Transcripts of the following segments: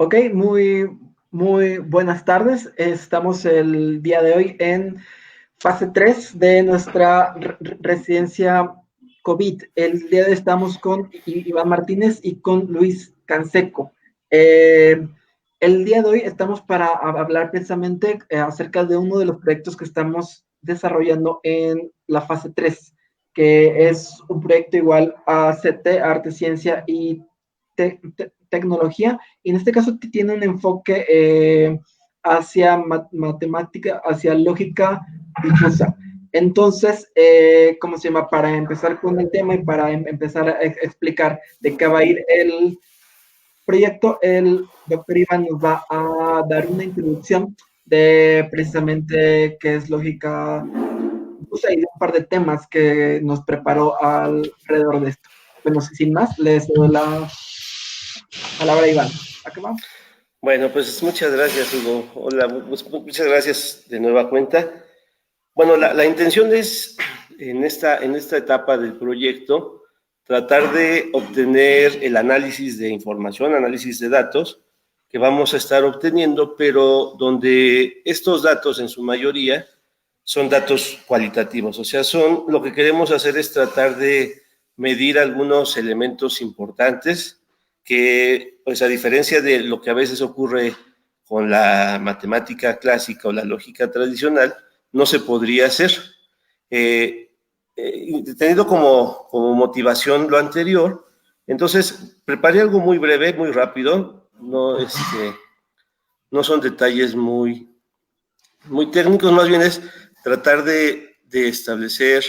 Ok, muy buenas tardes. Estamos el día de hoy en fase 3 de nuestra residencia COVID. El día de hoy estamos con Iván Martínez y con Luis Canseco. El día de hoy estamos para hablar precisamente acerca de uno de los proyectos que estamos desarrollando en la fase 3, que es un proyecto igual a CT, Arte, Ciencia y Tecnología, y en este caso tiene un enfoque hacia matemática, hacia lógica difusa. Entonces, ¿cómo se llama? Para empezar con el tema y para empezar a explicar de qué va a ir el proyecto, el doctor Iván nos va a dar una introducción de precisamente qué es lógica difusa y de un par de temas que nos preparó alrededor de esto. Bueno, sin más, les doy la palabra a Iván. ¿A qué va? Bueno, pues muchas gracias, Hugo. Hola, muchas gracias de nueva cuenta. Bueno, la intención es, en esta etapa del proyecto, tratar de obtener el análisis de información, análisis de datos, que vamos a estar obteniendo, pero donde estos datos, en su mayoría, son datos cualitativos. O sea, lo que queremos hacer es tratar de medir algunos elementos importantes que, pues a diferencia de lo que a veces ocurre con la matemática clásica o la lógica tradicional, no se podría hacer. Teniendo como motivación lo anterior, entonces preparé algo muy breve, muy rápido, no son detalles muy técnicos, más bien es tratar de establecer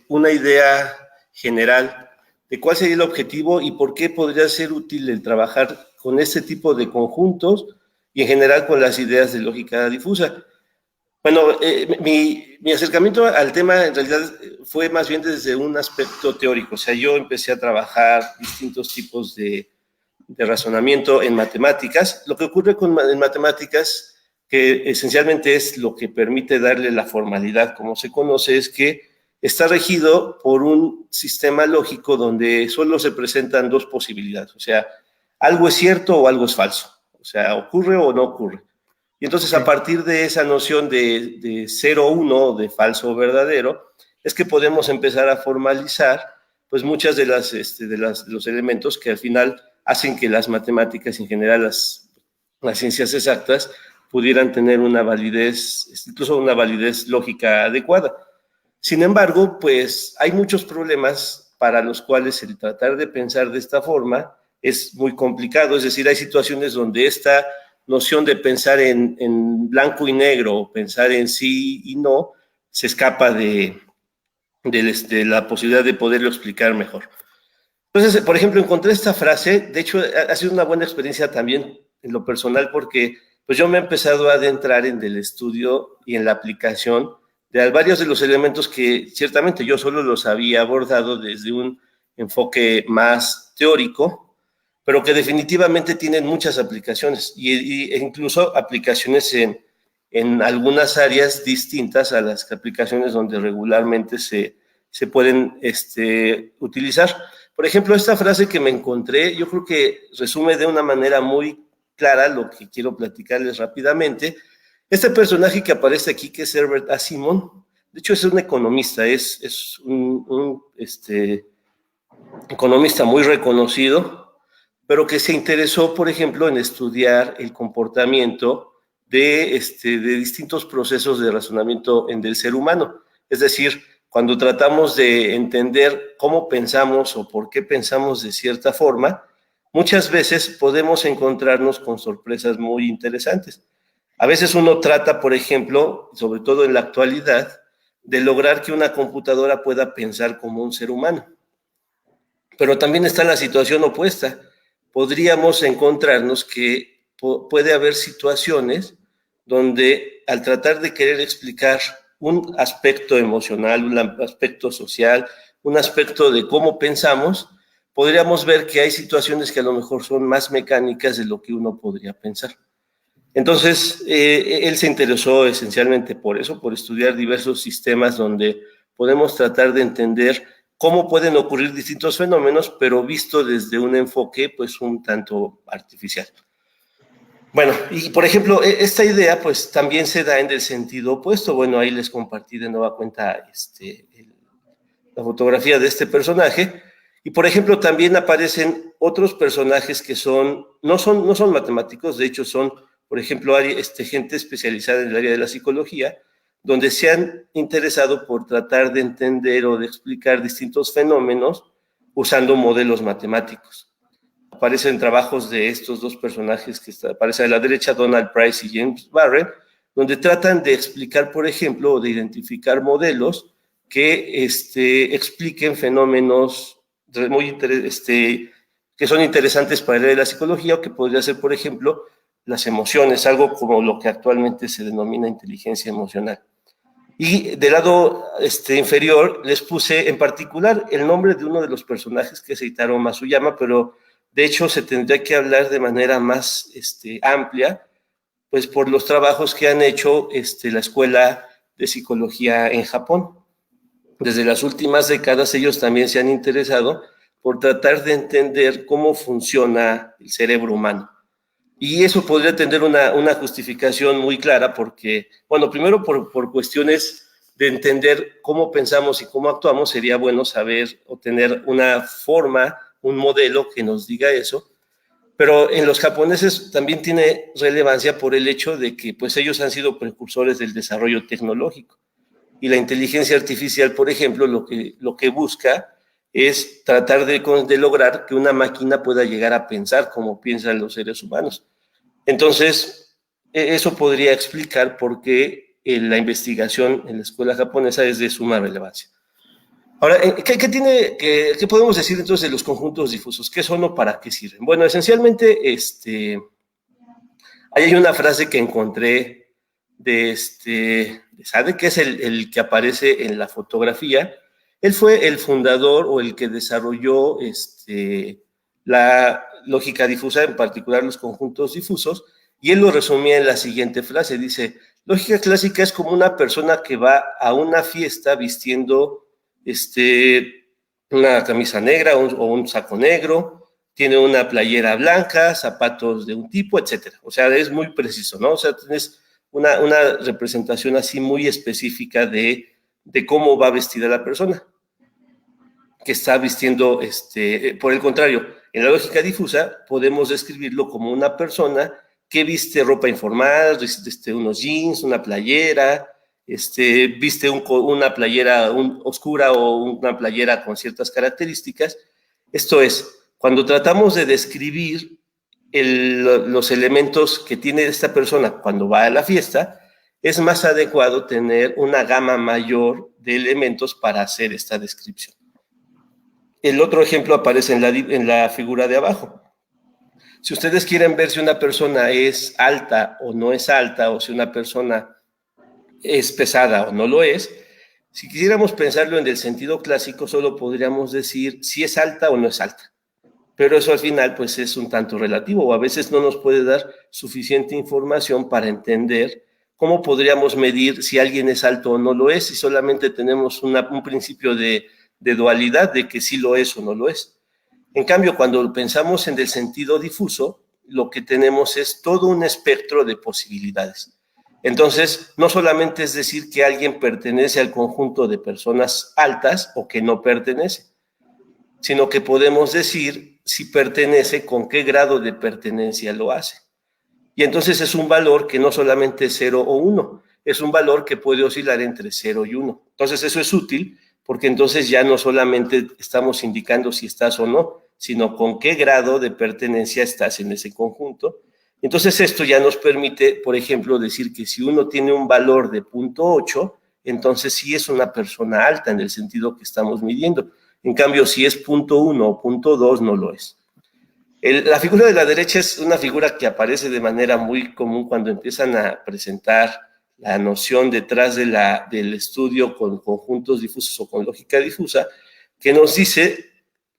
una idea general de cuál sería el objetivo y por qué podría ser útil el trabajar con este tipo de conjuntos y en general con las ideas de lógica difusa. Bueno, mi acercamiento al tema en realidad fue más bien desde un aspecto teórico, o sea, yo empecé a trabajar distintos tipos de razonamiento en matemáticas. Lo que ocurre en matemáticas, que esencialmente es lo que permite darle la formalidad como se conoce, es que está regido por un sistema lógico donde solo se presentan dos posibilidades, o sea, algo es cierto o algo es falso, o sea, ocurre o no ocurre. Y entonces a partir de esa noción de 0 o 1, de falso o verdadero, es que podemos empezar a formalizar pues muchas de los elementos que al final hacen que las matemáticas, en general las ciencias exactas, pudieran tener una validez, incluso una validez lógica adecuada. Sin embargo, pues hay muchos problemas para los cuales el tratar de pensar de esta forma es muy complicado, es decir, hay situaciones donde esta noción de pensar en blanco y negro o pensar en sí y no se escapa de la posibilidad de poderlo explicar mejor. Entonces, por ejemplo, encontré esta frase, de hecho, ha sido una buena experiencia también en lo personal porque pues yo me he empezado a adentrar en el estudio y en la aplicación de varios de los elementos que ciertamente yo solo los había abordado desde un enfoque más teórico, pero que definitivamente tienen muchas aplicaciones e incluso aplicaciones en algunas áreas distintas a las aplicaciones donde regularmente se pueden utilizar. Por ejemplo, esta frase que me encontré, yo creo que resume de una manera muy clara lo que quiero platicarles rápidamente. Este personaje que aparece aquí, que es Herbert Asimov, de hecho es un economista, es un economista muy reconocido, pero que se interesó, por ejemplo, en estudiar el comportamiento de distintos procesos de razonamiento del ser humano. Es decir, cuando tratamos de entender cómo pensamos o por qué pensamos de cierta forma, muchas veces podemos encontrarnos con sorpresas muy interesantes. A veces uno trata, por ejemplo, sobre todo en la actualidad, de lograr que una computadora pueda pensar como un ser humano. Pero también está la situación opuesta. Podríamos encontrarnos que puede haber situaciones donde al tratar de querer explicar un aspecto emocional, un aspecto social, un aspecto de cómo pensamos, podríamos ver que hay situaciones que a lo mejor son más mecánicas de lo que uno podría pensar. Entonces, él se interesó esencialmente por eso, por estudiar diversos sistemas donde podemos tratar de entender cómo pueden ocurrir distintos fenómenos, pero visto desde un enfoque pues un tanto artificial. Bueno, y por ejemplo, esta idea pues también se da en el sentido opuesto. Bueno, ahí les compartí de nueva cuenta la fotografía de este personaje. Y por ejemplo, también aparecen otros personajes que no son matemáticos, de hecho son, por ejemplo, gente especializada en el área de la psicología, donde se han interesado por tratar de entender o de explicar distintos fenómenos usando modelos matemáticos. Aparecen trabajos de estos dos personajes que aparecen a la derecha, Donald Price y James Barrett, donde tratan de explicar, por ejemplo, o de identificar modelos que expliquen fenómenos que son interesantes para el área de la psicología, o que podría ser, por ejemplo, las emociones, algo como lo que actualmente se denomina inteligencia emocional. Y del lado inferior les puse en particular el nombre de uno de los personajes, que es Eitaru Masuyama, pero de hecho se tendría que hablar de manera más amplia, pues por los trabajos que han hecho la Escuela de Psicología en Japón. Desde las últimas décadas ellos también se han interesado por tratar de entender cómo funciona el cerebro humano. Y eso podría tener una justificación muy clara porque, bueno, primero por cuestiones de entender cómo pensamos y cómo actuamos, sería bueno saber o tener una forma, un modelo que nos diga eso. Pero en los japoneses también tiene relevancia por el hecho de que pues ellos han sido precursores del desarrollo tecnológico. Y la inteligencia artificial, por ejemplo, lo que busca es tratar de lograr que una máquina pueda llegar a pensar como piensan los seres humanos. Entonces, eso podría explicar por qué la investigación en la escuela japonesa es de suma relevancia. Ahora, ¿qué podemos decir entonces de los conjuntos difusos? ¿Qué son o para qué sirven? Bueno, esencialmente, hay una frase que encontré de Sade, que es el que aparece en la fotografía. Él fue el fundador o el que desarrolló la lógica difusa, en particular los conjuntos difusos, y él lo resumía en la siguiente frase. Dice: lógica clásica es como una persona que va a una fiesta vistiendo una camisa negra o un saco negro, tiene una playera blanca, zapatos de un tipo, etcétera. O sea, es muy preciso, ¿no? O sea, tienes una representación así muy específica de cómo va vestida la persona que está vistiendo. Por el contrario, en la lógica difusa podemos describirlo como una persona que viste ropa informal, unos jeans, una playera, viste una playera oscura o una playera con ciertas características. Esto es, cuando tratamos de describir los elementos que tiene esta persona cuando va a la fiesta, es más adecuado tener una gama mayor de elementos para hacer esta descripción. El otro ejemplo aparece en la figura de abajo. Si ustedes quieren ver si una persona es alta o no es alta, o si una persona es pesada o no lo es, si quisiéramos pensarlo en el sentido clásico, solo podríamos decir si es alta o no es alta. Pero eso al final pues es un tanto relativo, o a veces no nos puede dar suficiente información para entender cómo podríamos medir si alguien es alto o no lo es, si solamente tenemos un principio de dualidad de que sí lo es o no lo es. En cambio, cuando pensamos en el sentido difuso, lo que tenemos es todo un espectro de posibilidades. Entonces, no solamente es decir que alguien pertenece al conjunto de personas altas o que no pertenece, sino que podemos decir si pertenece, con qué grado de pertenencia lo hace. Y entonces es un valor que no solamente es 0 o 1, es un valor que puede oscilar entre 0 y 1. Entonces eso es útil porque entonces ya no solamente estamos indicando si estás o no, sino con qué grado de pertenencia estás en ese conjunto. Entonces esto ya nos permite, por ejemplo, decir que si uno tiene un valor de 0.8, entonces sí es una persona alta en el sentido que estamos midiendo. En cambio, si es 0.1 o 0.2, no lo es. La figura de la derecha es una figura que aparece de manera muy común cuando empiezan a presentar la noción detrás del estudio con conjuntos difusos o con lógica difusa, que nos dice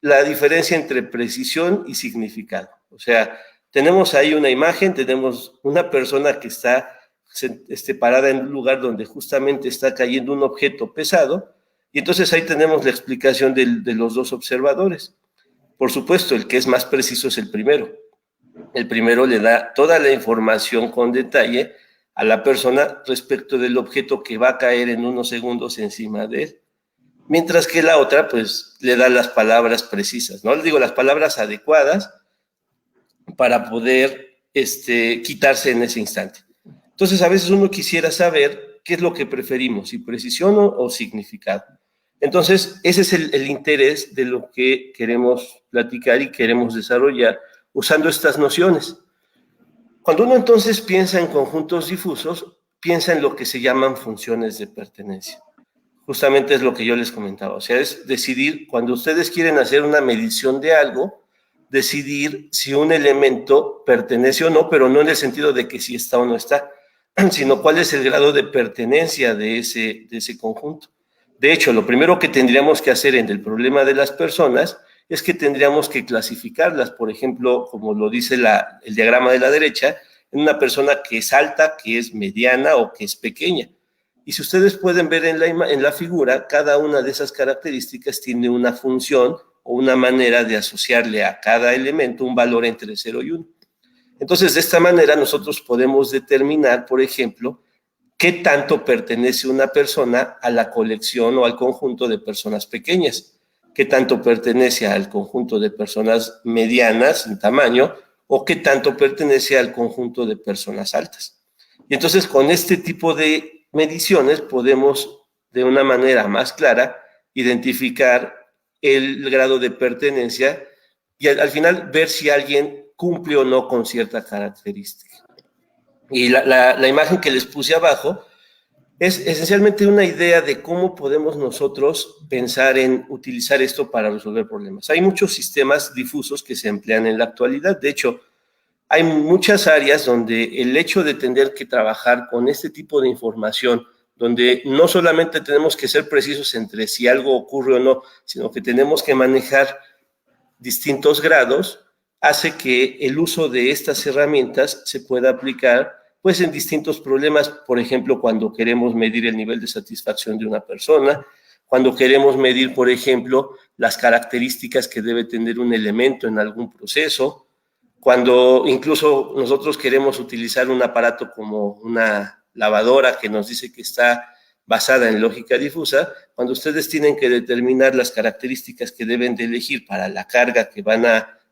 la diferencia entre precisión y significado. O sea, tenemos ahí una imagen, tenemos una persona que está parada en un lugar donde justamente está cayendo un objeto pesado, Y entonces ahí tenemos la explicación de los dos observadores. Por supuesto, el que es más preciso es el primero. El primero le da toda la información con detalle a la persona respecto del objeto que va a caer en unos segundos encima de él. Mientras que la otra, pues, le da las palabras precisas, ¿no? Le digo, las palabras adecuadas para poder quitarse en ese instante. Entonces, a veces uno quisiera saber qué es lo que preferimos, si precisión o significado. Entonces, ese es el interés de lo que queremos platicar y queremos desarrollar usando estas nociones. Cuando uno entonces piensa en conjuntos difusos, piensa en lo que se llaman funciones de pertenencia. Justamente es lo que yo les comentaba, o sea, es decidir, cuando ustedes quieren hacer una medición de algo, decidir si un elemento pertenece o no, pero no en el sentido de que si está o no está, sino cuál es el grado de pertenencia de ese conjunto. De hecho, lo primero que tendríamos que hacer en el problema de las personas es que tendríamos que clasificarlas, por ejemplo, como lo dice el diagrama de la derecha, en una persona que es alta, que es mediana o que es pequeña. Y si ustedes pueden ver en la figura, cada una de esas características tiene una función o una manera de asociarle a cada elemento un valor entre 0 y 1. Entonces, de esta manera nosotros podemos determinar, por ejemplo, qué tanto pertenece una persona a la colección o al conjunto de personas pequeñas, qué tanto pertenece al conjunto de personas medianas en tamaño o qué tanto pertenece al conjunto de personas altas. Y entonces, con este tipo de mediciones podemos, de una manera más clara, identificar el grado de pertenencia y al final ver si alguien cumple o no con cierta característica. Y la imagen que les puse abajo es esencialmente una idea de cómo podemos nosotros pensar en utilizar esto para resolver problemas. Hay muchos sistemas difusos que se emplean en la actualidad. De hecho, hay muchas áreas donde el hecho de tener que trabajar con este tipo de información, donde no solamente tenemos que ser precisos entre si algo ocurre o no, sino que tenemos que manejar distintos grados, hace que el uso de estas herramientas se pueda aplicar pues en distintos problemas, por ejemplo, cuando queremos medir el nivel de satisfacción de una persona, cuando queremos medir, por ejemplo, las características que debe tener un elemento en algún proceso, cuando incluso nosotros queremos utilizar un aparato como una lavadora que nos dice que está basada en lógica difusa, cuando ustedes tienen que determinar las características que deben de elegir para la carga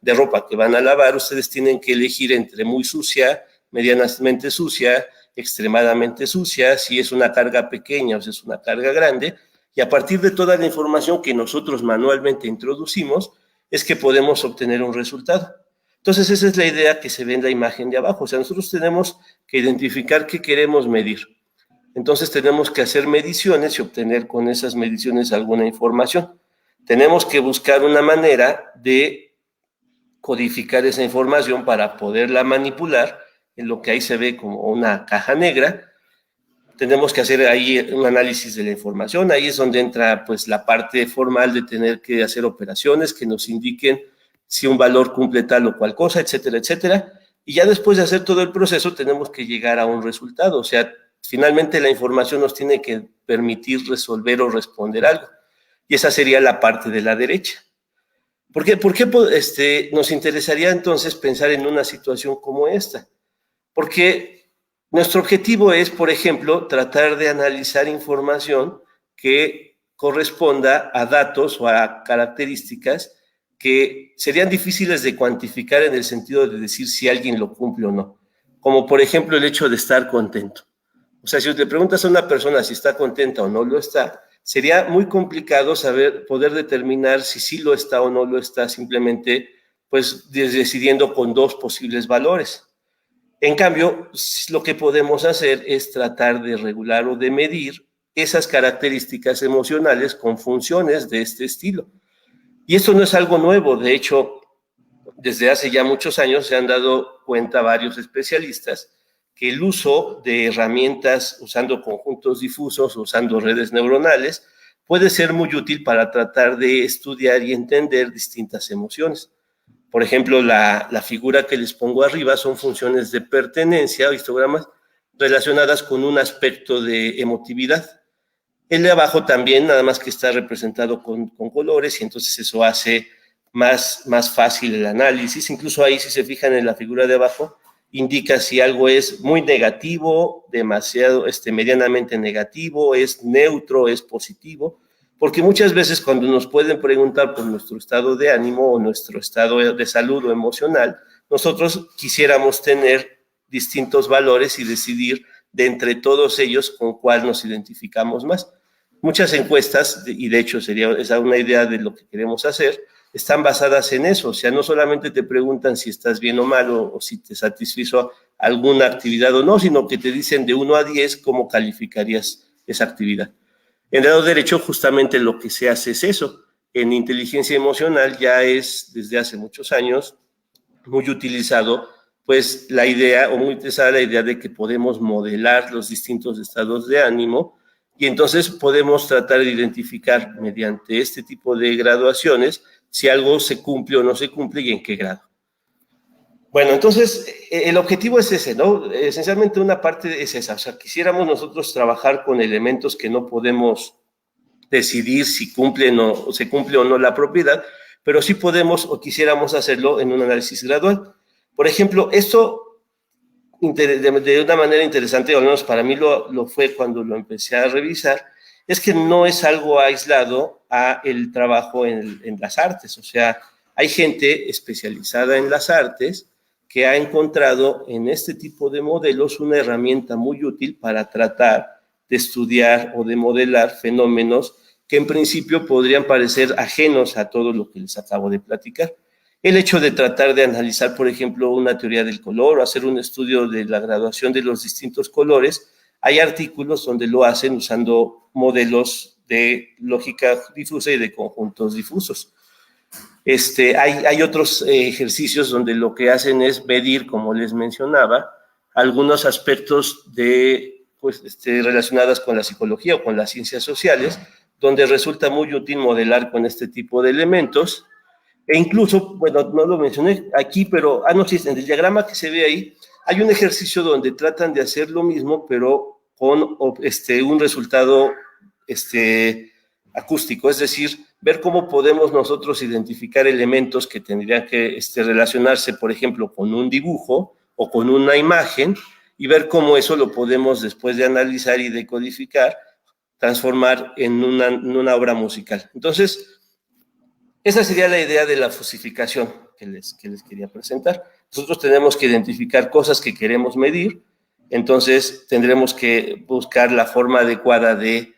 de ropa que van a lavar, ustedes tienen que elegir entre muy sucia, medianamente sucia, extremadamente sucia, si es una carga pequeña o si es una carga grande, y a partir de toda la información que nosotros manualmente introducimos, es que podemos obtener un resultado. Entonces, esa es la idea que se ve en la imagen de abajo. O sea, nosotros tenemos que identificar qué queremos medir. Entonces, tenemos que hacer mediciones y obtener con esas mediciones alguna información. Tenemos que buscar una manera de codificar esa información para poderla manipular en lo que ahí se ve como una caja negra. Tenemos que hacer ahí un análisis de la información. Ahí es donde entra pues la parte formal de tener que hacer operaciones que nos indiquen si un valor cumple tal o cual cosa, etcétera, etcétera. Y ya después de hacer todo el proceso tenemos que llegar a un resultado. O sea, finalmente la información nos tiene que permitir resolver o responder algo. Y esa sería la parte de la derecha. ¿Por qué nos interesaría entonces pensar en una situación como esta? Porque nuestro objetivo es, por ejemplo, tratar de analizar información que corresponda a datos o a características que serían difíciles de cuantificar en el sentido de decir si alguien lo cumple o no. Como por ejemplo el hecho de estar contento. O sea, si le preguntas a una persona si está contenta o no lo está, sería muy complicado poder determinar si sí lo está o no lo está, simplemente pues decidiendo con dos posibles valores. En cambio, lo que podemos hacer es tratar de regular o de medir esas características emocionales con funciones de este estilo. Y esto no es algo nuevo, de hecho, desde hace ya muchos años se han dado cuenta varios especialistas que el uso de herramientas usando conjuntos difusos, usando redes neuronales, puede ser muy útil para tratar de estudiar y entender distintas emociones. Por ejemplo, la figura que les pongo arriba son funciones de pertenencia o histogramas relacionadas con un aspecto de emotividad. El de abajo también, nada más que está representado con colores, y entonces eso hace más fácil el análisis. Incluso ahí, si se fijan en la figura de abajo, indica si algo es muy negativo, demasiado, medianamente negativo, es neutro, es positivo, porque muchas veces cuando nos pueden preguntar por nuestro estado de ánimo o nuestro estado de salud o emocional, nosotros quisiéramos tener distintos valores y decidir de entre todos ellos con cuál nos identificamos más. Muchas encuestas, y de hecho sería esa una idea de lo que queremos hacer, están basadas en eso. O sea, no solamente te preguntan si estás bien o mal o si te satisfizo alguna actividad o no, sino que te dicen de 1 a 10 cómo calificarías esa actividad. En grado derecho justamente lo que se hace es eso. En inteligencia emocional ya es desde hace muchos años muy utilizado pues la idea o muy utilizada la idea de que podemos modelar los distintos estados de ánimo y entonces podemos tratar de identificar mediante este tipo de graduaciones si algo se cumple o no se cumple y en qué grado. Bueno, entonces el objetivo es ese, ¿no? Esencialmente una parte es esa, o sea, quisiéramos nosotros trabajar con elementos que no podemos decidir si cumplen o se cumple o no la propiedad, pero sí podemos o quisiéramos hacerlo en un análisis gradual. Por ejemplo, esto de una manera interesante, o al menos para mí lo fue cuando lo empecé a revisar, es que no es algo aislado a el trabajo en las artes. O sea, hay gente especializada en las artes que ha encontrado en este tipo de modelos una herramienta muy útil para tratar de estudiar o de modelar fenómenos que en principio podrían parecer ajenos a todo lo que les acabo de platicar. El hecho de tratar de analizar, por ejemplo, una teoría del color o hacer un estudio de la graduación de los distintos colores, hay artículos donde lo hacen usando modelos de lógica difusa y de conjuntos difusos. Hay otros ejercicios donde lo que hacen es medir, como les mencionaba, algunos aspectos relacionados con la psicología o con las ciencias sociales, donde resulta muy útil modelar con este tipo de elementos. E incluso, bueno, no lo mencioné aquí, pero, no, sí, en el diagrama que se ve ahí, hay un ejercicio donde tratan de hacer lo mismo, pero con un resultado acústico, es decir, ver cómo podemos nosotros identificar elementos que tendrían que relacionarse, por ejemplo, con un dibujo o con una imagen, y ver cómo eso lo podemos, después de analizar y decodificar, transformar en una obra musical. Entonces, esa sería la idea de la fusificación que les quería presentar. Nosotros tenemos que identificar cosas que queremos medir, entonces tendremos que buscar la forma adecuada de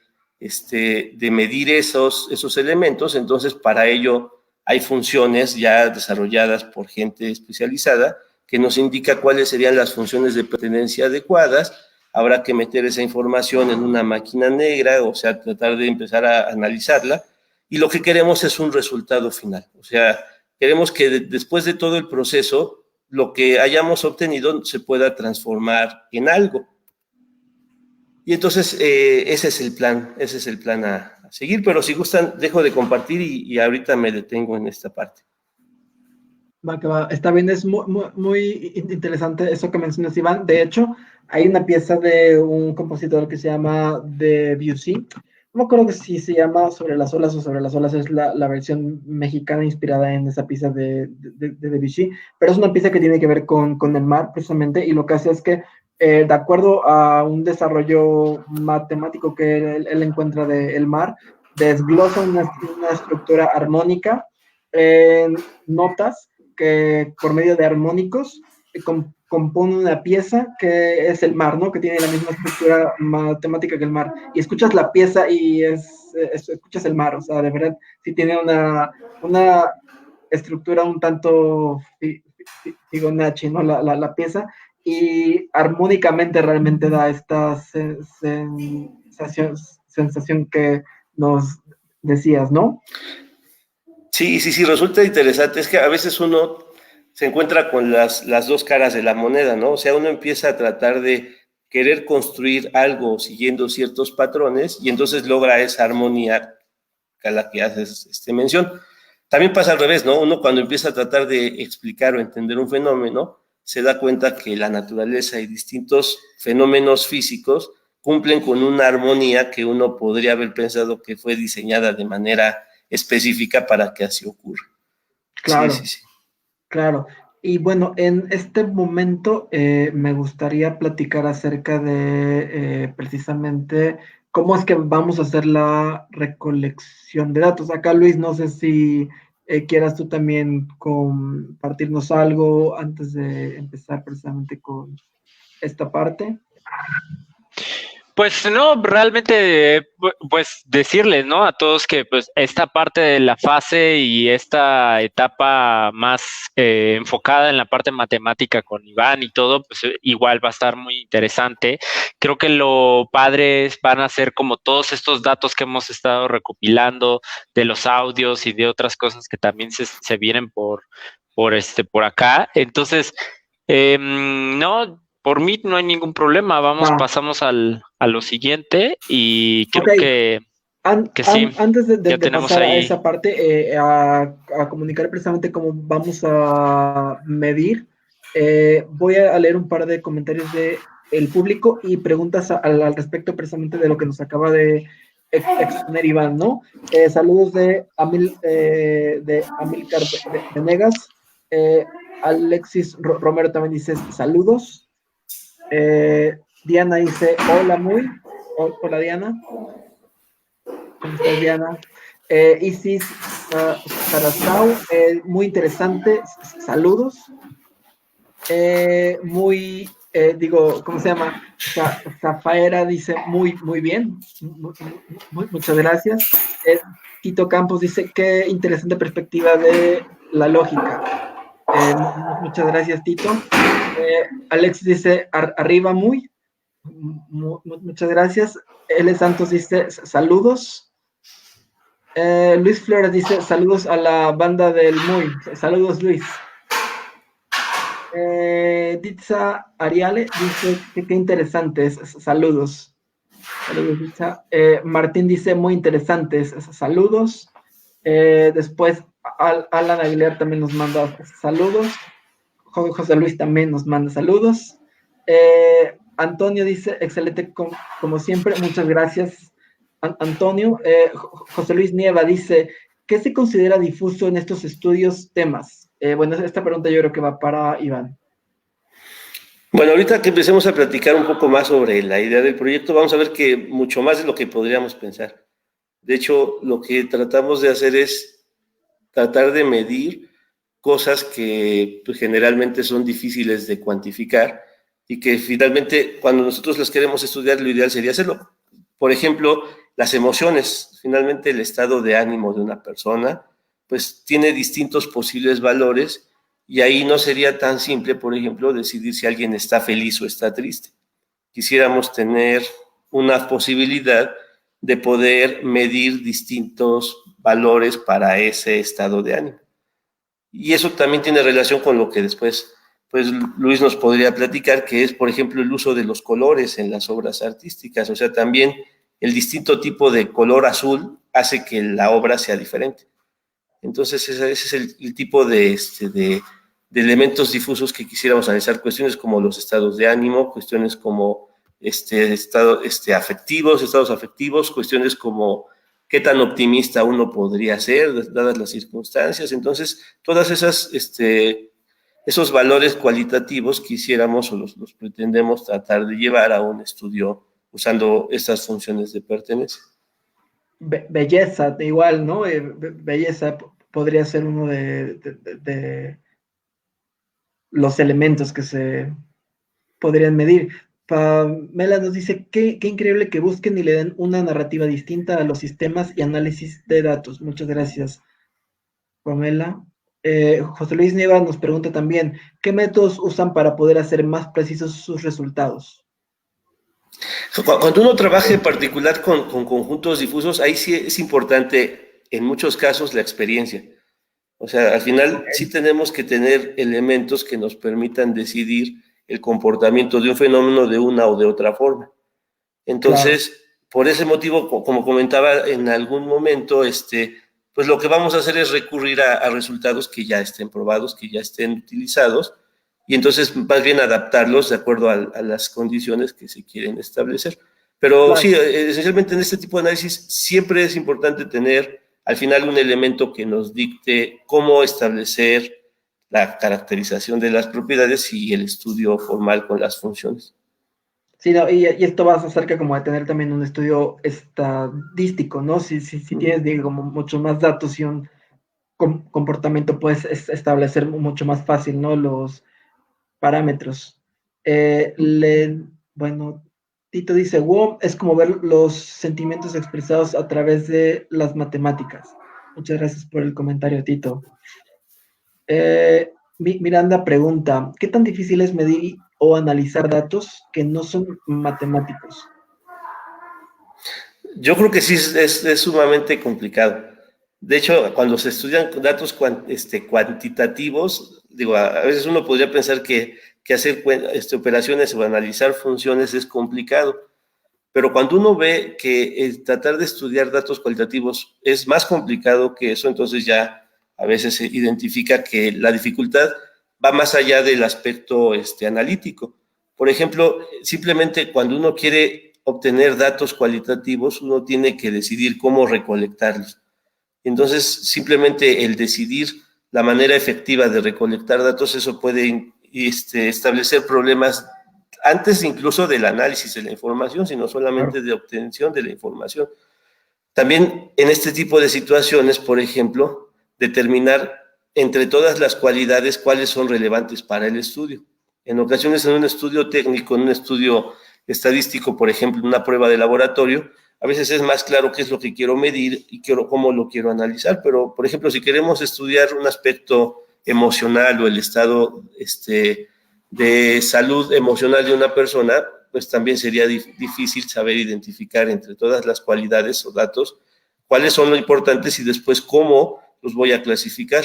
medir esos elementos. Entonces, para ello hay funciones ya desarrolladas por gente especializada que nos indica cuáles serían las funciones de pertenencia adecuadas. Habrá que meter esa información en una máquina negra, o sea, tratar de empezar a analizarla, y lo que queremos es un resultado final. O sea, queremos que después de todo el proceso, lo que hayamos obtenido se pueda transformar en algo. Y entonces ese es el plan a seguir, pero si gustan, dejo de compartir y ahorita me detengo en esta parte. Va, que va. Está bien, es muy interesante eso que mencionas, Iván. De hecho, hay una pieza de un compositor que se llama Debussy. No me acuerdo si se llama Sobre las olas o Sobre las olas, es la versión mexicana inspirada en esa pieza de Debussy, pero es una pieza que tiene que ver con el mar, precisamente, y lo que hace es que, de acuerdo a un desarrollo matemático que él encuentra del mar, desglosa una estructura armónica en notas que por medio de armónicos compone una pieza que es el mar, ¿no? Que tiene la misma estructura matemática que el mar. Y escuchas la pieza y escuchas el mar, o sea, de verdad, sí tiene una estructura un tanto Fibonacci, ¿no? La pieza, y armónicamente realmente da esta sensación que nos decías, ¿no? Sí, resulta interesante. Es que a veces uno se encuentra con las dos caras de la moneda, ¿no? O sea, uno empieza a tratar de querer construir algo siguiendo ciertos patrones y entonces logra esa armonía a la que haces mención. También pasa al revés, ¿no? Uno cuando empieza a tratar de explicar o entender un fenómeno, se da cuenta que la naturaleza y distintos fenómenos físicos cumplen con una armonía que uno podría haber pensado que fue diseñada de manera específica para que así ocurra. Claro, Sí, sí, sí. claro. Y bueno, en este momento me gustaría platicar acerca de precisamente cómo es que vamos a hacer la recolección de datos. Acá, Luis, no sé si quieras tú también compartirnos algo antes de empezar precisamente con esta parte. Pues no, realmente, pues decirles, ¿no? A todos que pues esta parte de la fase y esta etapa más enfocada en la parte matemática con Iván y todo, pues igual va a estar muy interesante. Creo que lo padres van a ser como todos estos datos que hemos estado recopilando de los audios y de otras cosas que también se vienen por acá. Entonces, no, por mí no hay ningún problema. Vamos, Ah, pasamos a lo siguiente y ok. creo que sí, Antes ya de tenemos pasar a ahí. esa parte, a comunicar precisamente cómo vamos a medir, voy a leer un par de comentarios de el público y preguntas al respecto precisamente de lo que nos acaba de exponer Iván, ¿no? Saludos de Amilcar Venegas. Alexis Romero también dice saludos. Diana dice hola muy. Hola Diana. ¿Cómo estás, Diana? Isis Sarasau, muy interesante, saludos. ¿Cómo se llama? Zafaera dice muy bien, muchas gracias. Tito Campos dice, qué interesante perspectiva de la lógica. Muchas gracias, Tito. Alex dice, arriba muy, muchas gracias. L. Santos dice, saludos. Luis Flores dice, saludos a la banda del Muy. Saludos, Luis. Ditza Ariale dice, qué interesantes. Saludos. Saludos, Ditza. Martín dice, muy interesantes. Saludos. Después, Alan Aguilar también nos manda saludos. José Luis también nos manda saludos. Antonio dice, excelente como siempre. Muchas gracias, Antonio. José Luis Nieva dice, ¿qué se considera difuso en estos estudios temas? Bueno, esta pregunta yo creo que va para Iván. Bueno, ahorita que empecemos a platicar un poco más sobre la idea del proyecto, vamos a ver que mucho más de lo que podríamos pensar. De hecho, lo que tratamos de hacer es tratar de medir cosas que pues, generalmente son difíciles de cuantificar y que finalmente cuando nosotros las queremos estudiar, lo ideal sería hacerlo. Por ejemplo, las emociones. Finalmente el estado de ánimo de una persona pues tiene distintos posibles valores y ahí no sería tan simple, por ejemplo, decidir si alguien está feliz o está triste. Quisiéramos tener una posibilidad de poder medir distintos valores para ese estado de ánimo. Y eso también tiene relación con lo que después pues Luis nos podría platicar, que es, por ejemplo, el uso de los colores en las obras artísticas. O sea, también el distinto tipo de color azul hace que la obra sea diferente. Entonces, ese es el tipo de elementos difusos que quisiéramos analizar, cuestiones como los estados de ánimo, cuestiones como estados afectivos, cuestiones como qué tan optimista uno podría ser, dadas las circunstancias. Entonces, todas esos valores cualitativos quisiéramos o los pretendemos tratar de llevar a un estudio usando estas funciones de pertenencia. Belleza, igual, ¿no? Belleza podría ser uno de los elementos que se podrían medir. Pamela nos dice, qué increíble que busquen y le den una narrativa distinta a los sistemas y análisis de datos. Muchas gracias, Pamela. José Luis Nieva nos pregunta también, ¿qué métodos usan para poder hacer más precisos sus resultados? Cuando uno trabaja en particular con conjuntos difusos, ahí sí es importante, en muchos casos, la experiencia. O sea, al final sí tenemos que tener elementos que nos permitan decidir el comportamiento de un fenómeno de una o de otra forma. Entonces, claro, por ese motivo, como comentaba en algún momento, pues lo que vamos a hacer es recurrir a resultados que ya estén probados, que ya estén utilizados, y entonces más bien adaptarlos de acuerdo a las condiciones que se quieren establecer. Pero Claro. sí, esencialmente en este tipo de análisis siempre es importante tener al final un elemento que nos dicte cómo establecer la caracterización de las propiedades y el estudio formal con las funciones. Sí, no, y esto va acerca como de tener también un estudio estadístico, ¿no? Si tienes, digo, mucho más datos y un comportamiento, puedes establecer mucho más fácil, ¿no? Los parámetros. Bueno, Tito dice, wow, es como ver los sentimientos expresados a través de las matemáticas. Muchas gracias por el comentario, Tito. Miranda pregunta, ¿qué tan difícil es medir o analizar datos que no son matemáticos? Yo creo que sí es sumamente complicado. De hecho, cuando se estudian datos cuantitativos, digo, a veces uno podría pensar que hacer operaciones o analizar funciones es complicado, pero cuando uno ve que tratar de estudiar datos cualitativos es más complicado que eso, entonces ya a veces se identifica que la dificultad va más allá del aspecto analítico. Por ejemplo, simplemente cuando uno quiere obtener datos cualitativos, uno tiene que decidir cómo recolectarlos. Entonces, simplemente el decidir la manera efectiva de recolectar datos, eso puede establecer problemas antes incluso del análisis de la información, sino solamente Claro. de obtención de la información. También en este tipo de situaciones, por ejemplo, determinar entre todas las cualidades cuáles son relevantes para el estudio. En ocasiones en un estudio técnico, en un estudio estadístico, por ejemplo, una prueba de laboratorio, a veces es más claro qué es lo que quiero medir y cómo lo quiero analizar, pero, por ejemplo, si queremos estudiar un aspecto emocional o el estado de salud emocional de una persona, pues también sería difícil saber identificar entre todas las cualidades o datos cuáles son los importantes y después cómo los voy a clasificar.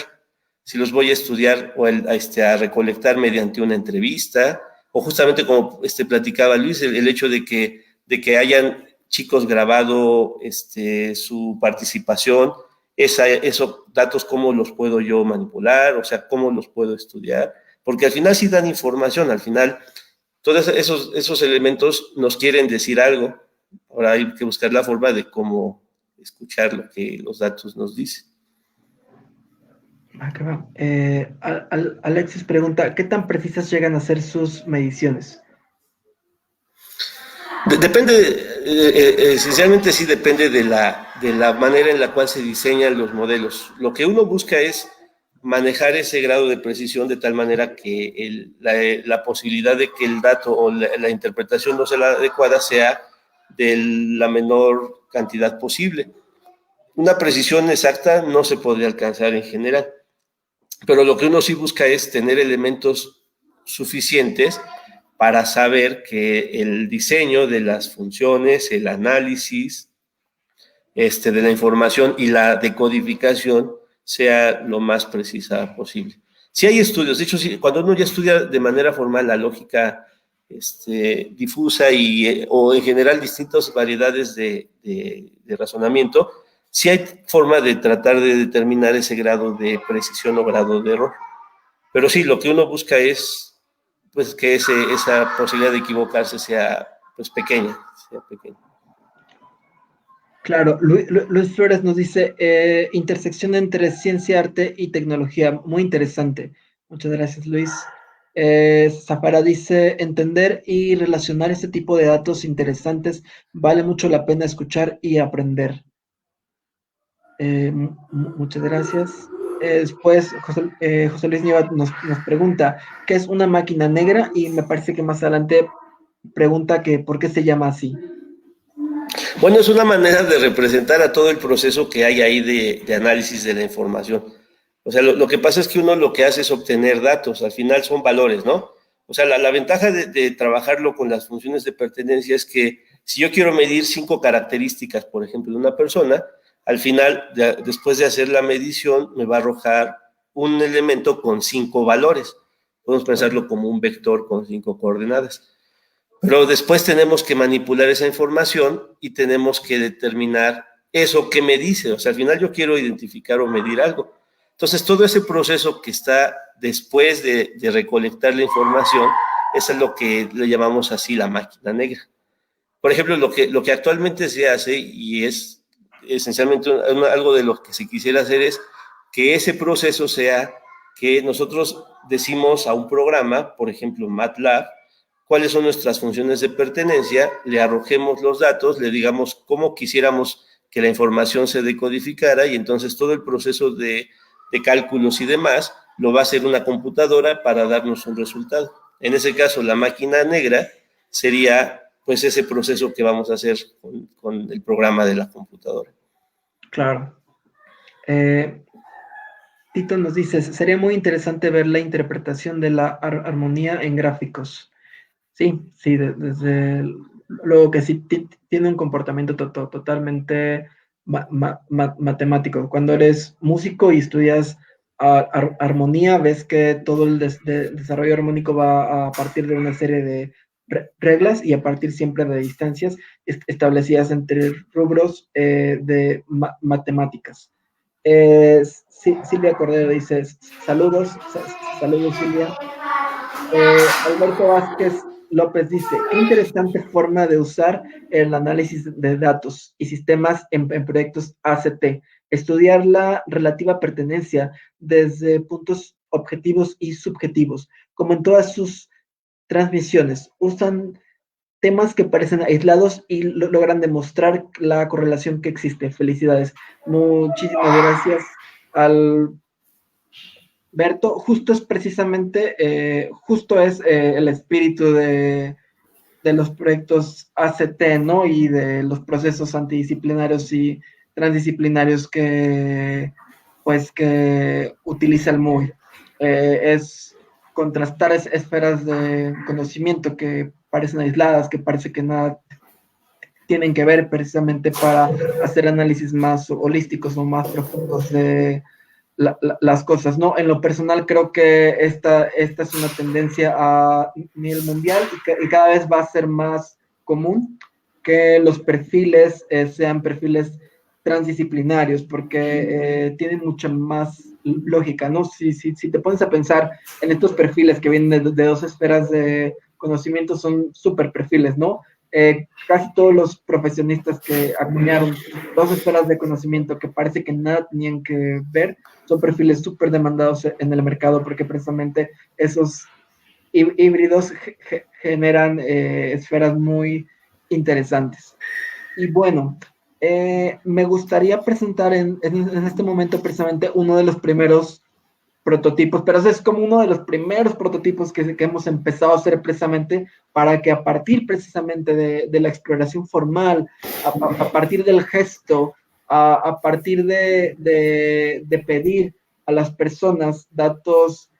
Si los voy a estudiar o a recolectar mediante una entrevista, o justamente como platicaba Luis, el hecho de que hayan chicos grabado su participación, esos datos, cómo los puedo yo manipular, o sea, cómo los puedo estudiar, porque al final sí dan información, al final todos esos elementos nos quieren decir algo. Ahora hay que buscar la forma de cómo escuchar lo que los datos nos dicen. Acá va. Alexis pregunta, ¿qué tan precisas llegan a ser sus mediciones? Depende, esencialmente sí depende de la manera en la cual se diseñan los modelos. Lo que uno busca es manejar ese grado de precisión de tal manera que la posibilidad de que el dato o la interpretación no sea la adecuada sea de la menor cantidad posible. Una precisión exacta no se podría alcanzar en general, pero lo que uno sí busca es tener elementos suficientes para saber que el diseño de las funciones, el análisis de la información y la decodificación sea lo más precisa posible. Sí hay estudios, de hecho, sí, cuando uno ya estudia de manera formal la lógica difusa o en general distintas variedades de razonamiento, sí hay forma de tratar de determinar ese grado de precisión o grado de error. Pero sí, lo que uno busca es pues que esa posibilidad de equivocarse sea pues pequeña. Claro, Luis Flores nos dice, intersección entre ciencia, arte y tecnología, muy interesante. Muchas gracias, Luis. Zafara dice, entender y relacionar este tipo de datos interesantes vale mucho la pena escuchar y aprender. Muchas gracias. Después, José Luis Nieva nos pregunta, ¿qué es una máquina negra? Y me parece que más adelante pregunta que por qué se llama así. Bueno, es una manera de representar a todo el proceso que hay ahí de análisis de la información. O sea, lo que pasa es que uno lo que hace es obtener datos, al final son valores, ¿no? O sea, la ventaja de trabajarlo con las funciones de pertenencia es que si yo quiero medir 5 características, por ejemplo, de una persona, al final, después de hacer la medición, me va a arrojar un elemento con 5 valores. Podemos pensarlo como un vector con 5 coordenadas. Pero después tenemos que manipular esa información y tenemos que determinar eso que me dice. O sea, al final yo quiero identificar o medir algo. Entonces, todo ese proceso que está después de recolectar la información, eso es lo que le llamamos así la máquina negra. Por ejemplo, lo que actualmente se hace, y es esencialmente algo de lo que se quisiera hacer, es que ese proceso sea que nosotros decimos a un programa, por ejemplo MATLAB, cuáles son nuestras funciones de pertenencia, le arrojemos los datos, le digamos cómo quisiéramos que la información se decodificara, y entonces todo el proceso de cálculos y demás lo va a hacer una computadora para darnos un resultado. En ese caso, la máquina negra sería pues ese proceso que vamos a hacer con el programa de la computadora. Claro. Tito nos dice, sería muy interesante ver la interpretación de la armonía en gráficos. Sí, sí, desde luego que sí tiene un comportamiento totalmente matemático. Cuando eres músico y estudias armonía, ves que todo el desarrollo armónico va a partir de una serie de reglas y a partir siempre de distancias establecidas entre rubros de matemáticas. Silvia Cordero dice, saludos Silvia. Alberto Vázquez López dice, qué interesante forma de usar el análisis de datos y sistemas en proyectos ACT, estudiar la relativa pertenencia desde puntos objetivos y subjetivos, como en todas sus transmisiones, usan temas que parecen aislados y logran demostrar la correlación que existe. Felicidades. Muchísimas gracias Alberto. Justo es precisamente, el espíritu de los proyectos ACT, ¿no? Y de los procesos antidisciplinarios y transdisciplinarios que utiliza el MUI. Es contrastar esferas de conocimiento que parecen aisladas, que parece que nada tienen que ver, precisamente para hacer análisis más holísticos o más profundos de las cosas, ¿no? En lo personal creo que esta es una tendencia a nivel mundial y cada vez va a ser más común que los perfiles sean perfiles transdisciplinarios, porque tienen mucha más lógica, ¿no? Si te pones a pensar en estos perfiles que vienen de dos esferas de conocimiento, son súper perfiles, ¿no? Casi todos los profesionistas que acuñaron dos esferas de conocimiento que parece que nada tenían que ver, son perfiles súper demandados en el mercado, porque precisamente esos híbridos generan esferas muy interesantes. Y bueno, me gustaría presentar en este momento precisamente uno de los primeros prototipos, pero es como uno de los primeros prototipos que hemos empezado a hacer precisamente para que a partir precisamente de la exploración formal, a partir del gesto, a partir de pedir a las personas datos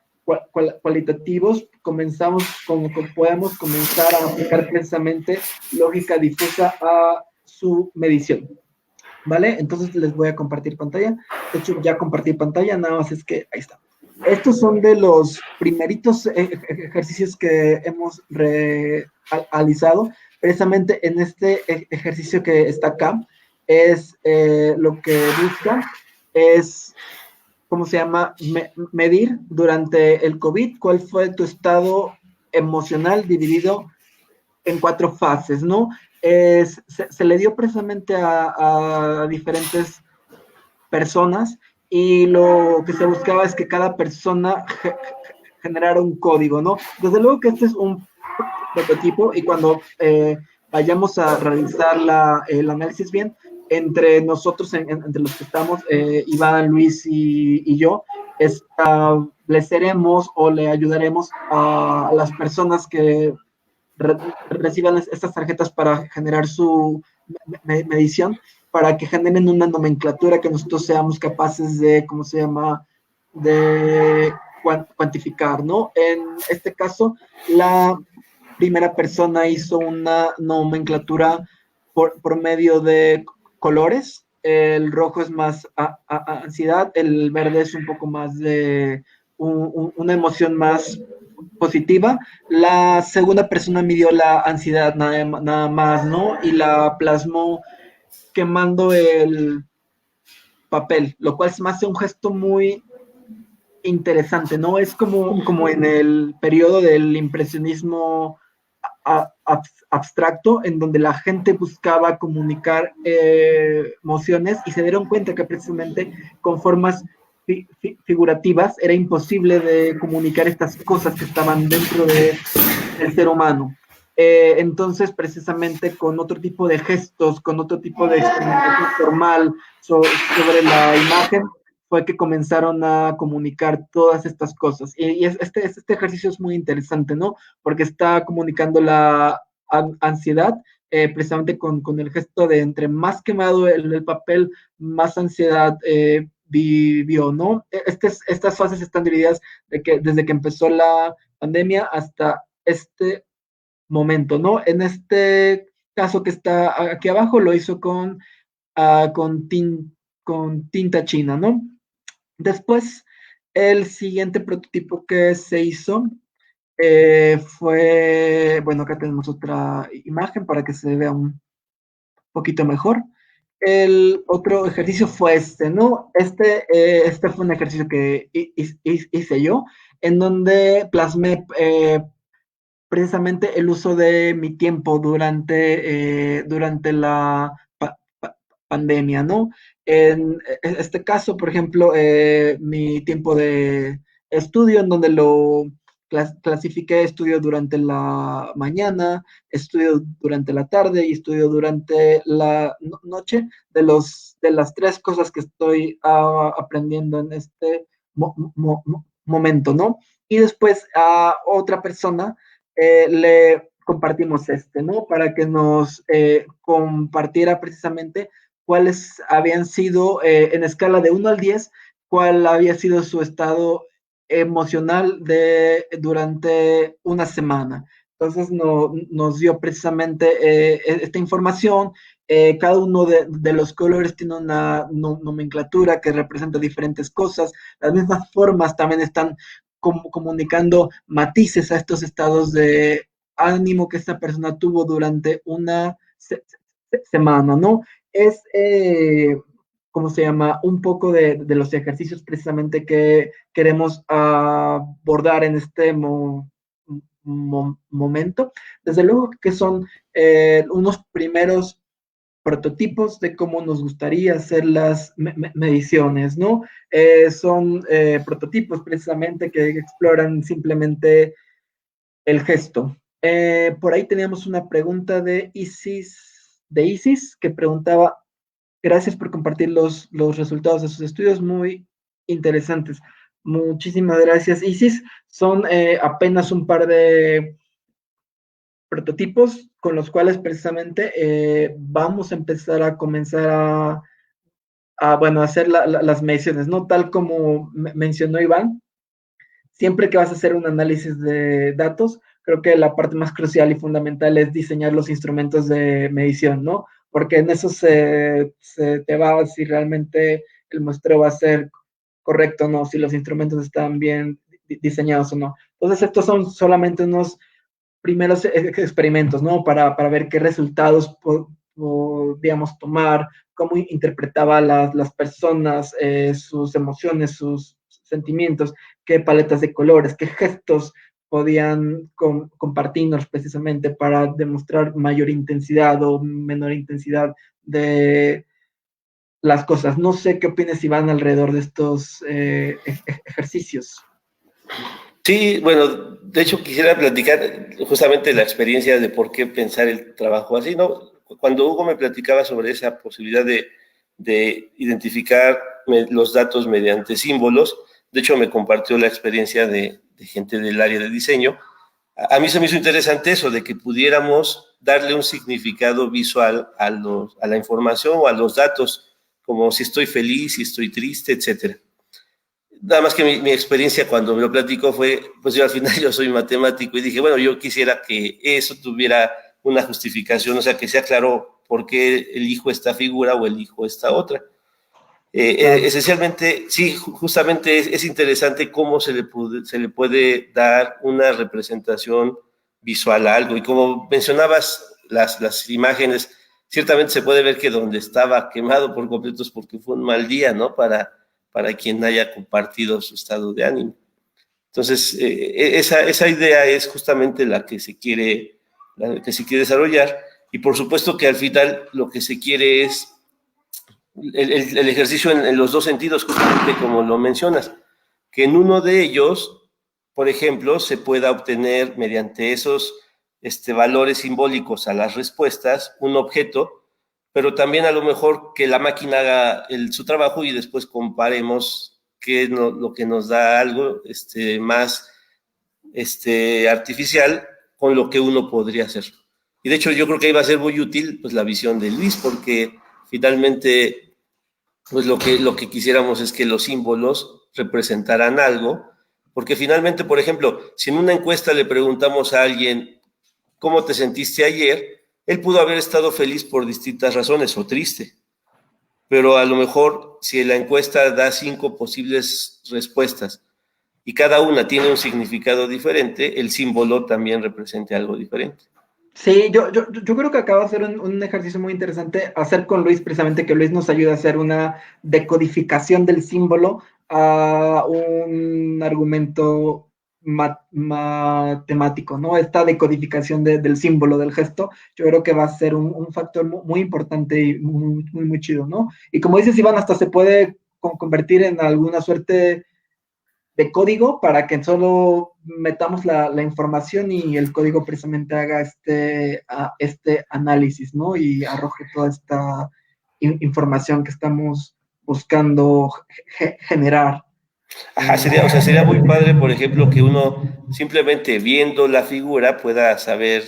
cualitativos, podemos comenzar a aplicar precisamente lógica difusa a su medición. ¿Vale? Entonces les voy a compartir pantalla. De hecho, ya compartí pantalla, nada más es que ahí está. Estos son de los primeritos ejercicios que hemos realizado. Precisamente en este ejercicio que está acá, es lo que busca, es, ¿cómo se llama? Medir durante el COVID cuál fue tu estado emocional dividido en 4 fases, ¿no? Se le dio precisamente a diferentes personas y lo que se buscaba es que cada persona generara un código, ¿no? Desde luego que este es un prototipo y cuando vayamos a realizar el análisis bien, entre nosotros, entre los que estamos, Iván, Luis y yo, estableceremos o le ayudaremos a las personas que reciban estas tarjetas para generar su medición, para que generen una nomenclatura que nosotros seamos capaces de, ¿cómo se llama?, de cuantificar, ¿no? En este caso, la primera persona hizo una nomenclatura por medio de colores. El rojo es más ansiedad, el verde es un poco más de una emoción más positiva. La segunda persona midió la ansiedad nada más, ¿no? Y la plasmó quemando el papel, lo cual se me hace un gesto muy interesante, ¿no? Es como en el periodo del impresionismo abstracto en donde la gente buscaba comunicar emociones y se dieron cuenta que precisamente con formas figurativas era imposible de comunicar estas cosas que estaban dentro del ser humano. Entonces, precisamente con otro tipo de gestos, con otro tipo de experimentación formal sobre la imagen, fue que comenzaron a comunicar todas estas cosas. Y este ejercicio es muy interesante, ¿no? Porque está comunicando la ansiedad, precisamente con el gesto de entre más quemado el papel, más ansiedad vivió, ¿no? Estas fases están divididas desde que empezó la pandemia hasta este momento, ¿no? En este caso que está aquí abajo lo hizo con tinta china, ¿no? Después, el siguiente prototipo que se hizo fue, bueno, acá tenemos otra imagen para que se vea un poquito mejor. El otro ejercicio fue este, ¿no? Este fue un ejercicio que hice yo, en donde plasmé precisamente el uso de mi tiempo durante la pandemia, ¿no? En este caso, por ejemplo, mi tiempo de estudio, en donde lo clasifiqué, estudio durante la mañana, estudio durante la tarde y estudio durante la noche, de las tres cosas que estoy aprendiendo en este momento, ¿no? Y después a otra persona le compartimos ¿no? Para que nos compartiera precisamente cuáles habían sido, en escala de 1 al 10, cuál había sido su estado emocional durante una semana. Entonces nos dio precisamente esta información. Cada uno de los colores tiene una nomenclatura que representa diferentes cosas. Las mismas formas también están comunicando matices a estos estados de ánimo que esta persona tuvo durante una semana, ¿no? Es, ¿cómo se llama? Un poco de los ejercicios precisamente que queremos abordar en este momento. Desde luego que son unos primeros prototipos de cómo nos gustaría hacer las mediciones, ¿no? Son prototipos precisamente que exploran simplemente el gesto. Por ahí teníamos una pregunta de Isis, que preguntaba, gracias por compartir los resultados de sus estudios, muy interesantes. Muchísimas gracias, Isis. Son apenas un par de prototipos con los cuales precisamente vamos a empezar a comenzar bueno, hacer las mediciones, ¿no? Tal como mencionó Iván, siempre que vas a hacer un análisis de datos, creo que la parte más crucial y fundamental es diseñar los instrumentos de medición, ¿no? Porque en eso se te va si realmente el muestreo va a ser correcto o no, si los instrumentos están bien diseñados o no. Entonces, estos son solamente unos primeros experimentos, ¿no? Para ver qué resultados podíamos tomar, cómo interpretaba las personas, sus emociones, sus sentimientos, qué paletas de colores, qué gestos podían compartirnos precisamente para demostrar mayor intensidad o menor intensidad de las cosas. No sé qué opinas, Iván, alrededor de estos ejercicios. Sí, bueno, de hecho quisiera platicar justamente la experiencia de por qué pensar el trabajo así, ¿no? Cuando Hugo me platicaba sobre esa posibilidad de identificar los datos mediante símbolos, de hecho me compartió la experiencia de gente del área de diseño. A mí se me hizo interesante eso, de que pudiéramos darle un significado visual a la información o a los datos, como si estoy feliz, si estoy triste, etcétera. Nada más que mi experiencia cuando me lo platicó fue, pues yo al final yo soy matemático y dije, bueno, yo quisiera que eso tuviera una justificación, o sea, que sea claro por qué elijo esta figura o elijo esta otra. Esencialmente, sí, justamente es interesante cómo se le puede dar una representación visual a algo. Y como mencionabas las imágenes, ciertamente se puede ver que donde estaba quemado por completo es porque fue un mal día, ¿no? Para quien haya compartido su estado de ánimo. Entonces, esa idea es justamente la que se quiere que se quiere desarrollar, y por supuesto que al final lo que se quiere es el ejercicio en los dos sentidos, justamente como lo mencionas, que en uno de ellos, por ejemplo, se pueda obtener mediante esos valores simbólicos a las respuestas un objeto, pero también a lo mejor que la máquina haga su trabajo y después comparemos qué es lo que nos da algo más artificial con lo que uno podría hacer. Y de hecho yo creo que ahí va a ser muy útil pues la visión de Luis, porque finalmente pues lo que quisiéramos es que los símbolos representaran algo, porque finalmente, por ejemplo, si en una encuesta le preguntamos a alguien cómo te sentiste ayer, él pudo haber estado feliz por distintas razones o triste, pero a lo mejor si la encuesta da 5 posibles respuestas y cada una tiene un significado diferente, el símbolo también representa algo diferente. Sí, yo creo que acaba de ser un ejercicio muy interesante hacer con Luis, precisamente que Luis nos ayude a hacer una decodificación del símbolo a un argumento matemático, ¿no? Esta decodificación del símbolo, del gesto, yo creo que va a ser un factor muy importante y muy chido, ¿no? Y como dices, Iván, hasta se puede convertir en alguna suerte de código para que solo metamos la información y el código precisamente haga este análisis, ¿no? Y arroje toda esta información que estamos buscando generar. Ajá, sería muy padre, por ejemplo, que uno simplemente viendo la figura pueda saber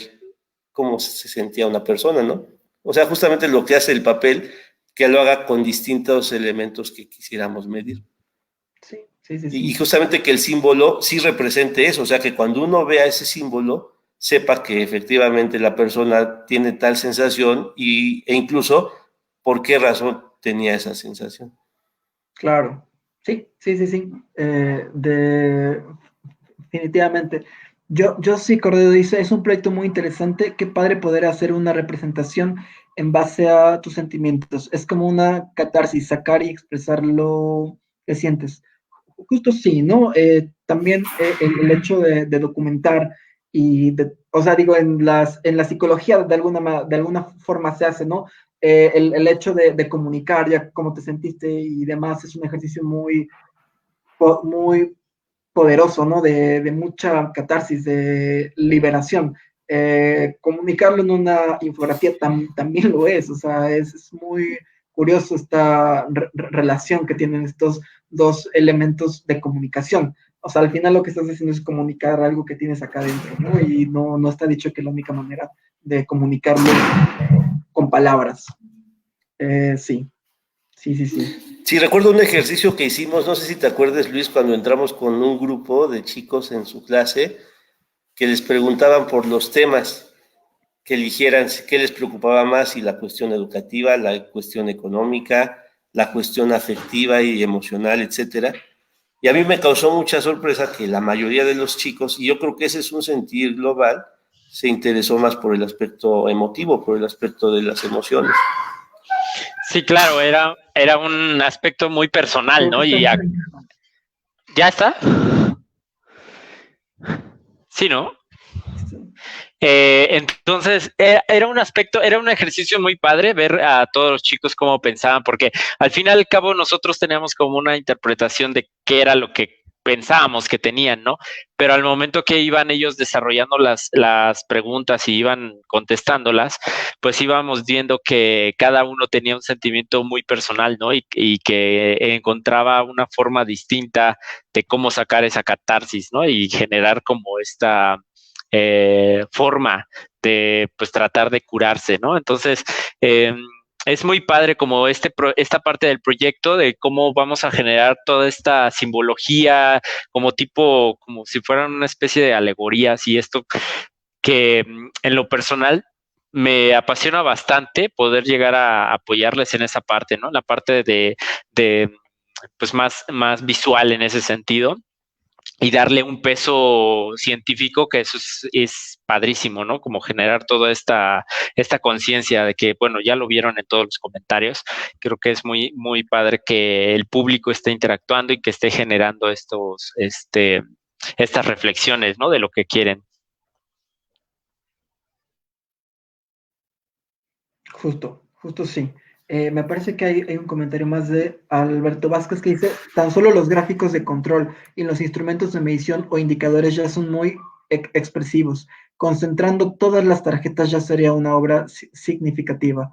cómo se sentía una persona, ¿no? O sea, justamente lo que hace el papel, que lo haga con distintos elementos que quisiéramos medir. Sí, sí, sí, Y sí. justamente que el símbolo sí represente eso, o sea, que cuando uno vea ese símbolo, sepa que efectivamente la persona tiene tal sensación e incluso por qué razón tenía esa sensación. Claro. Sí, sí, sí, sí. Definitivamente. Yo sí, Cordero dice, es un proyecto muy interesante. Qué padre poder hacer una representación en base a tus sentimientos. Es como una catarsis, sacar y expresar lo que sientes. Justo sí, ¿no? También el hecho de documentar o sea, digo, en la psicología de alguna forma se hace, ¿no? El hecho de comunicar ya cómo te sentiste y demás es un ejercicio muy poderoso, ¿no? De mucha catarsis, de liberación. Comunicarlo en una infografía también lo es, o sea, es muy curioso esta relación que tienen estos dos elementos de comunicación. O sea, al final lo que estás haciendo es comunicar algo que tienes acá adentro, ¿no? Y no está dicho que la única manera de comunicarlo con palabras. Sí, sí, sí, sí. Sí, recuerdo un ejercicio que hicimos, no sé si te acuerdas, Luis, cuando entramos con un grupo de chicos en su clase, que les preguntaban por los temas que eligieran, qué les preocupaba más, si la cuestión educativa, la cuestión económica, la cuestión afectiva y emocional, etcétera. Y a mí me causó mucha sorpresa que la mayoría de los chicos, y yo creo que ese es un sentir global, se interesó más por el aspecto emotivo, por el aspecto de las emociones. Sí, claro, era un aspecto muy personal, ¿no? ¿Ya está? Sí, ¿no? Entonces, era un aspecto, era un ejercicio muy padre ver a todos los chicos cómo pensaban, porque al fin y al cabo nosotros teníamos como una interpretación de qué era lo que pensábamos que tenían, ¿no? Pero al momento que iban ellos desarrollando las preguntas y iban contestándolas, pues íbamos viendo que cada uno tenía un sentimiento muy personal, ¿no? Y que encontraba una forma distinta de cómo sacar esa catarsis, ¿no? Y generar como esta forma de pues tratar de curarse, ¿no? Entonces, es muy padre como esta parte del proyecto de cómo vamos a generar toda esta simbología como tipo, como si fueran una especie de alegorías y esto que en lo personal me apasiona bastante poder llegar a apoyarles en esa parte, ¿no? La parte de pues más visual en ese sentido y darle un peso científico, que eso es padrísimo, ¿no? Como generar toda esta conciencia de que, bueno, ya lo vieron en todos los comentarios. Creo que es muy padre que el público esté interactuando y que esté generando estas reflexiones, ¿no? De lo que quieren. Justo sí. Me parece que hay un comentario más de Alberto Vázquez que dice, tan solo los gráficos de control y los instrumentos de medición o indicadores ya son muy expresivos. Concentrando todas las tarjetas ya sería una obra significativa.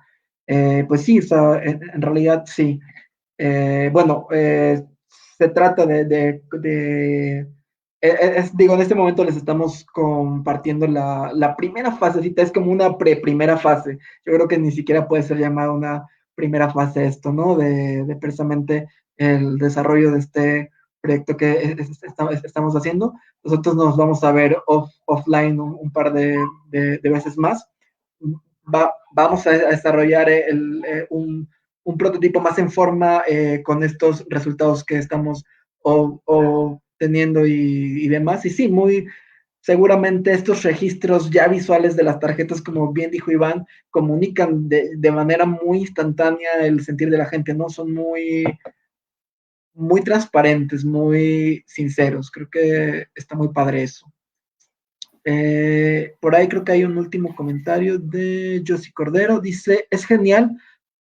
Pues sí, o sea, en realidad sí. Bueno, se trata digo, en este momento les estamos compartiendo la primera fasecita, es como una primera fase. Yo creo que ni siquiera puede ser llamada una primera fase esto, ¿no? De precisamente el desarrollo de este proyecto que estamos haciendo. Nosotros nos vamos a ver offline un par de veces más. Vamos a desarrollar un prototipo más en forma con estos resultados que estamos obteniendo y demás. Y sí, muy seguramente estos registros ya visuales de las tarjetas, como bien dijo Iván, comunican de manera muy instantánea el sentir de la gente, ¿no? Son muy transparentes, muy sinceros. Creo que está muy padre eso. Por ahí creo que hay un último comentario de Josie Cordero. Dice, es genial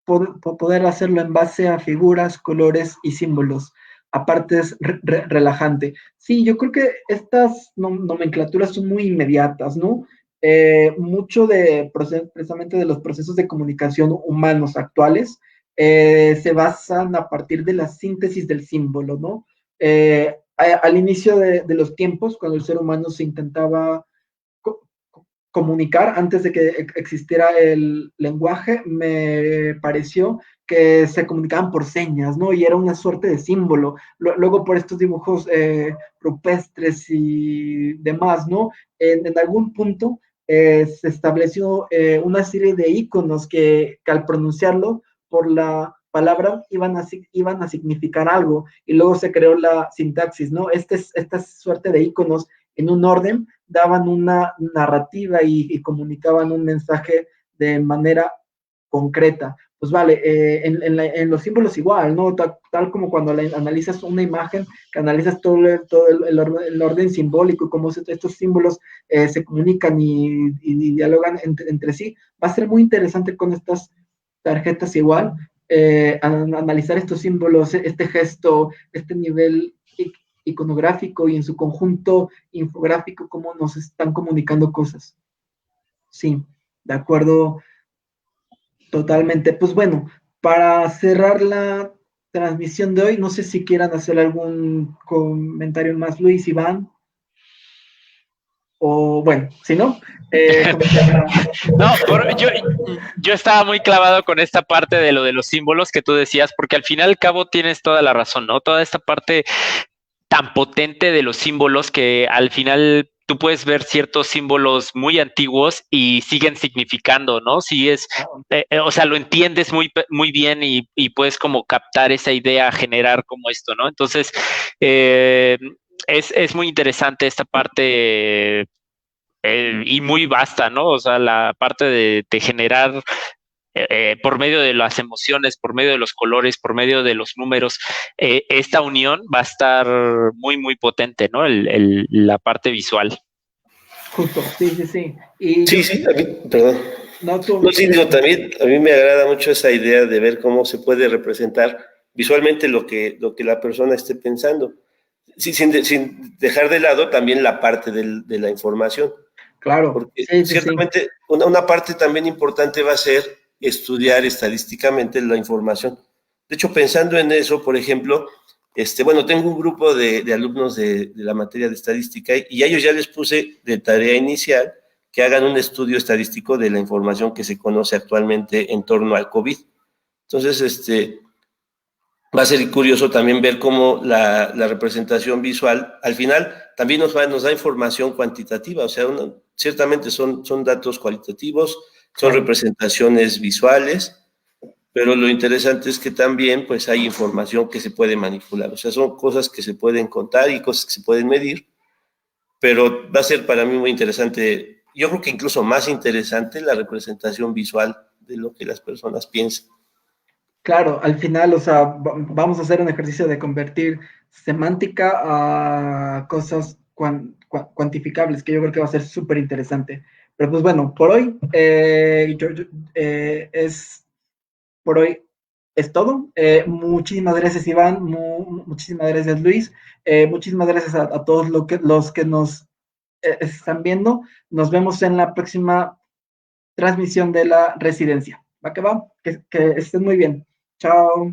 poder hacerlo en base a figuras, colores y símbolos. Aparte es relajante. Sí, yo creo que estas nomenclaturas son muy inmediatas, ¿no? Mucho precisamente de los procesos de comunicación humanos actuales se basan a partir de la síntesis del símbolo, ¿no? Al inicio de los tiempos, cuando el ser humano se intentaba comunicar antes de que existiera el lenguaje, me pareció que se comunicaban por señas, ¿no? Y era una suerte de símbolo. Luego por estos dibujos rupestres y demás, ¿no? En algún punto se estableció una serie de iconos que al pronunciarlo por la palabra iban a significar algo, y luego se creó la sintaxis, ¿no? Esta suerte de iconos en un orden daban una narrativa y comunicaban un mensaje de manera concreta. Pues vale, en los símbolos igual, ¿no? Tal como cuando analizas una imagen, que analizas todo el orden simbólico y cómo estos símbolos se comunican y dialogan entre sí. Va a ser muy interesante con estas tarjetas igual, analizar estos símbolos, este gesto, este nivel iconográfico y en su conjunto infográfico, cómo nos están comunicando cosas. Sí, de acuerdo totalmente. Pues bueno, para cerrar la transmisión de hoy, no sé si quieran hacer algún comentario más, Luis, Iván, o bueno, si no, no, yo estaba muy clavado con esta parte de lo de los símbolos que tú decías, porque al final y al cabo tienes toda la razón, ¿no? Toda esta parte tan potente de los símbolos que al final tú puedes ver ciertos símbolos muy antiguos y siguen significando, ¿no? Si es, o sea, lo entiendes muy bien y puedes como captar esa idea, generar como esto, ¿no? Entonces, es muy interesante esta parte y muy vasta, ¿no? O sea, la parte de generar por medio de las emociones, por medio de los colores, por medio de los números, esta unión va a estar muy potente, ¿no? La parte visual. Justo, sí. Y Sí, sí, a mí, perdón. No, tú, No, sí, digo, también a mí me agrada mucho esa idea de ver cómo se puede representar visualmente lo que la persona esté pensando, sí, sin dejar de lado también la parte de la información, claro, porque sí. ciertamente una parte también importante va a ser estudiar estadísticamente la información. De hecho, pensando en eso, por ejemplo, bueno, tengo un grupo de alumnos de la materia de estadística y a ellos ya les puse de tarea inicial que hagan un estudio estadístico de la información que se conoce actualmente en torno al COVID. Entonces, va a ser curioso también ver cómo la representación visual, al final, también nos da información cuantitativa, o sea, ciertamente son datos cualitativos, son representaciones visuales, pero lo interesante es que también pues hay información que se puede manipular, o sea, son cosas que se pueden contar y cosas que se pueden medir, pero va a ser para mí muy interesante, yo creo que incluso más interesante la representación visual de lo que las personas piensan. Claro, al final, o sea, vamos a hacer un ejercicio de convertir semántica a cosas cuantificables, que yo creo que va a ser súper interesante. Pero pues bueno, por hoy, por hoy es todo. Muchísimas gracias, Iván. Muchísimas gracias, Luis. Muchísimas gracias a todos los que nos están viendo. Nos vemos en la próxima transmisión de la residencia. ¿Va que va? Que estén muy bien. Chao.